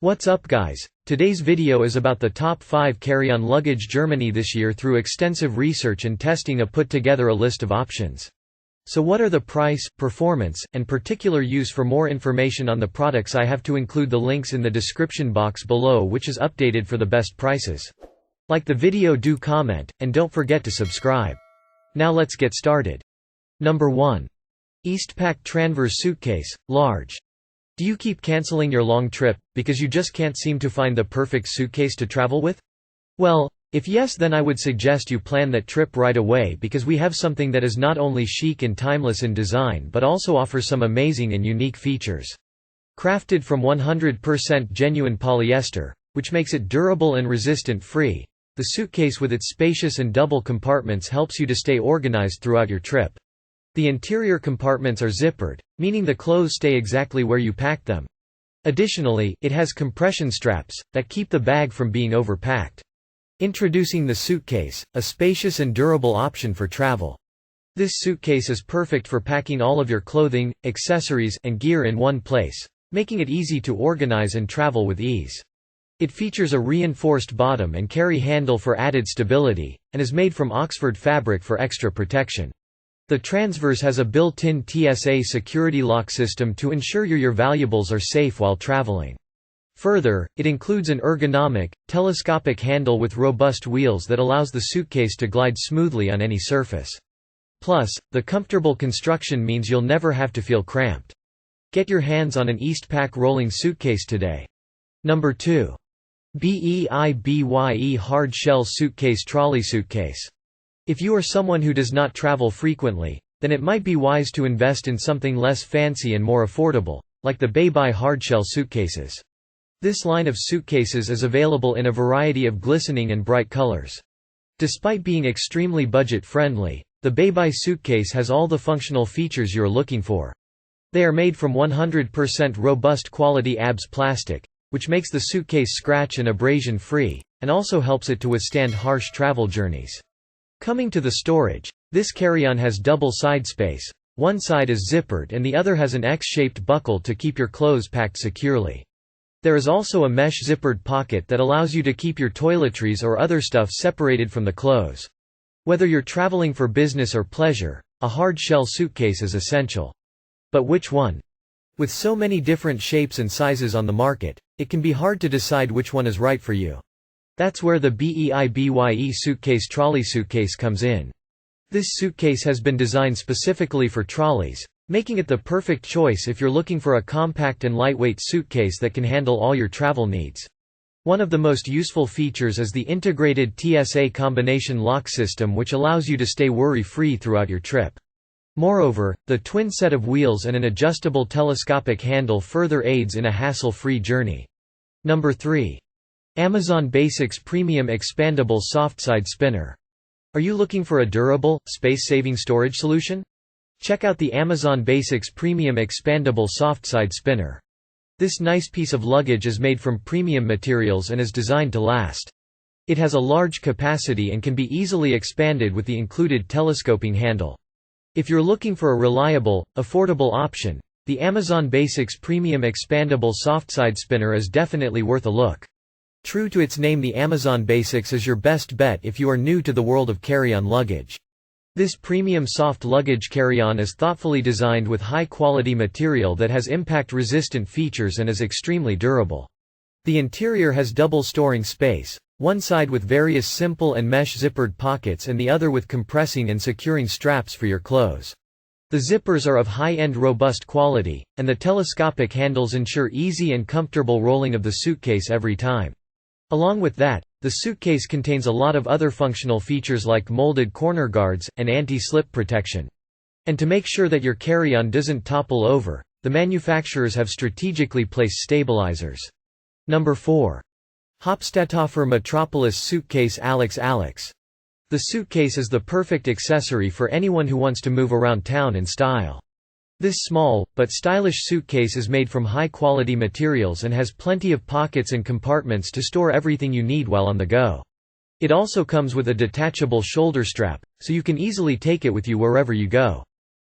What's up guys, today's video is about the top 5 carry-on luggage Germany this year. Through extensive research and testing I put together a list of options. So what are the price, performance, and particular use? For more information on the products I have to include the links in the description box below, which is updated for the best prices. Like the video, do comment, and don't forget to subscribe. Now let's get started. Number 1. Eastpak Transverz suitcase, large. Do you keep cancelling your long trip, because you just can't seem to find the perfect suitcase to travel with? Well, if yes, then I would suggest you plan that trip right away, because we have something that is not only chic and timeless in design but also offers some amazing and unique features. Crafted from 100% genuine polyester, which makes it durable and resistant-free, the suitcase with its spacious and double compartments helps you to stay organized throughout your trip. The interior compartments are zippered, meaning the clothes stay exactly where you packed them. Additionally, it has compression straps that keep the bag from being overpacked. Introducing the suitcase, a spacious and durable option for travel. This suitcase is perfect for packing all of your clothing, accessories, and gear in one place, making it easy to organize and travel with ease. It features a reinforced bottom and carry handle for added stability, and is made from Oxford fabric for extra protection. The Transverz has a built-in TSA security lock system to ensure your valuables are safe while traveling. Further, it includes an ergonomic, telescopic handle with robust wheels that allows the suitcase to glide smoothly on any surface. Plus, the comfortable construction means you'll never have to feel cramped. Get your hands on an Eastpak rolling suitcase today. Number 2. BEIBYE hard shell suitcase trolley suitcase. If you are someone who does not travel frequently, then it might be wise to invest in something less fancy and more affordable, like the BEIBYE hardshell suitcases. This line of suitcases is available in a variety of glistening and bright colors. Despite being extremely budget-friendly, the BEIBYE suitcase has all the functional features you're looking for. They are made from 100% robust quality ABS plastic, which makes the suitcase scratch and abrasion-free, and also helps it to withstand harsh travel journeys. Coming to the storage, this carry-on has double side space. One side is zippered and the other has an X-shaped buckle to keep your clothes packed securely. There is also a mesh zippered pocket that allows you to keep your toiletries or other stuff separated from the clothes. Whether you're traveling for business or pleasure, a hard shell suitcase is essential. But which one? With so many different shapes and sizes on the market, it can be hard to decide which one is right for you. That's where the BEIBYE suitcase trolley suitcase comes in. This suitcase has been designed specifically for trolleys, making it the perfect choice if you're looking for a compact and lightweight suitcase that can handle all your travel needs. One of the most useful features is the integrated TSA combination lock system, which allows you to stay worry-free throughout your trip. Moreover, the twin set of wheels and an adjustable telescopic handle further aids in a hassle-free journey. Number 3. Amazon Basics Premium Expandable Soft Side Spinner. Are you looking for a durable, space-saving storage solution? Check out the Amazon Basics Premium Expandable Soft Side Spinner. This nice piece of luggage is made from premium materials and is designed to last. It has a large capacity and can be easily expanded with the included telescoping handle. If you're looking for a reliable, affordable option, the Amazon Basics Premium Expandable Soft Side Spinner is definitely worth a look. True to its name, the Amazon Basics is your best bet if you are new to the world of carry-on luggage. This premium soft luggage carry-on is thoughtfully designed with high-quality material that has impact-resistant features and is extremely durable. The interior has double storing space, one side with various simple and mesh zippered pockets and the other with compressing and securing straps for your clothes. The zippers are of high-end robust quality, and the telescopic handles ensure easy and comfortable rolling of the suitcase every time. Along with that, the suitcase contains a lot of other functional features like molded corner guards, and anti-slip protection. And to make sure that your carry-on doesn't topple over, the manufacturers have strategically placed stabilizers. Number 4. Hopstatoffer Metropolis Suitcase Alex. The suitcase is the perfect accessory for anyone who wants to move around town in style. This small, but stylish suitcase is made from high-quality materials and has plenty of pockets and compartments to store everything you need while on the go. It also comes with a detachable shoulder strap, so you can easily take it with you wherever you go.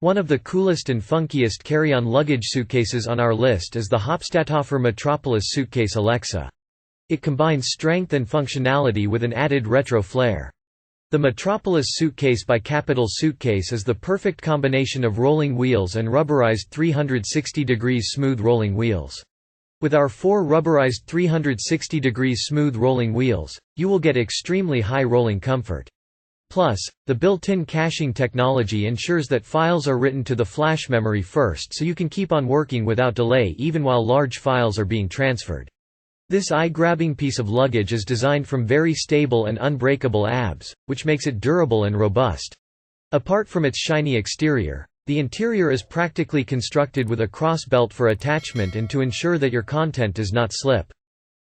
One of the coolest and funkiest carry-on luggage suitcases on our list is the Hopstatoffer Metropolis suitcase Alexa. It combines strength and functionality with an added retro flair. The Metropolis suitcase by Capital Suitcase is the perfect combination of rolling wheels and rubberized 360° smooth rolling wheels. With our 4 rubberized 360° smooth rolling wheels, you will get extremely high rolling comfort. Plus, the built-in caching technology ensures that files are written to the flash memory first so you can keep on working without delay even while large files are being transferred. This eye-grabbing piece of luggage is designed from very stable and unbreakable ABS, which makes it durable and robust. Apart from its shiny exterior, the interior is practically constructed with a cross belt for attachment and to ensure that your content does not slip.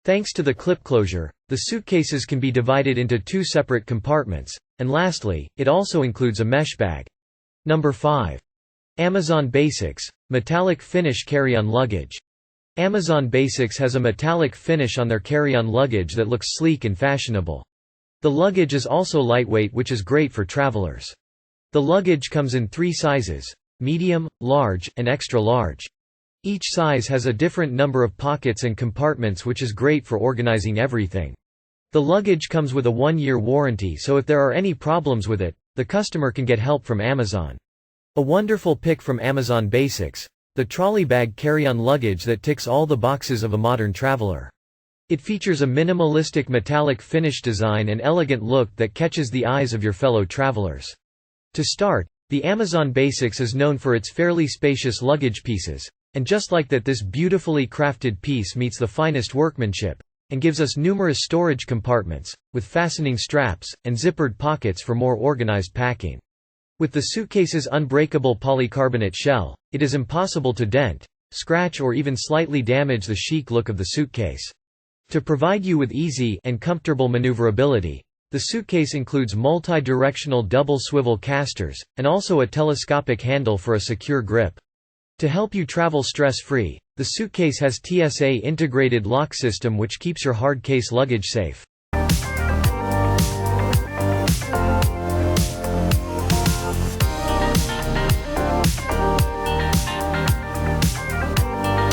Thanks to the clip closure, the suitcases can be divided into 2 separate compartments, and lastly, it also includes a mesh bag. Number 5. Amazon Basics Metallic Finish Carry-on Luggage. Amazon Basics has a metallic finish on their carry-on luggage that looks sleek and fashionable. The luggage is also lightweight, which is great for travelers. The luggage comes in 3 sizes: medium, large, and extra large. Each size has a different number of pockets and compartments, which is great for organizing everything. The luggage comes with a 1-year warranty, so if there are any problems with it, the customer can get help from Amazon. A wonderful pick from Amazon Basics: the trolley bag carry-on luggage that ticks all the boxes of a modern traveler. It features a minimalistic metallic finish design and elegant look that catches the eyes of your fellow travelers. To start, the Amazon Basics is known for its fairly spacious luggage pieces, and just like that, this beautifully crafted piece meets the finest workmanship, and gives us numerous storage compartments, with fastening straps, and zippered pockets for more organized packing. With the suitcase's unbreakable polycarbonate shell, it is impossible to dent, scratch, or even slightly damage the chic look of the suitcase. To provide you with easy and comfortable maneuverability, the suitcase includes multi-directional double swivel casters, and also a telescopic handle for a secure grip. To help you travel stress-free, the suitcase has TSA integrated lock system which keeps your hard case luggage safe.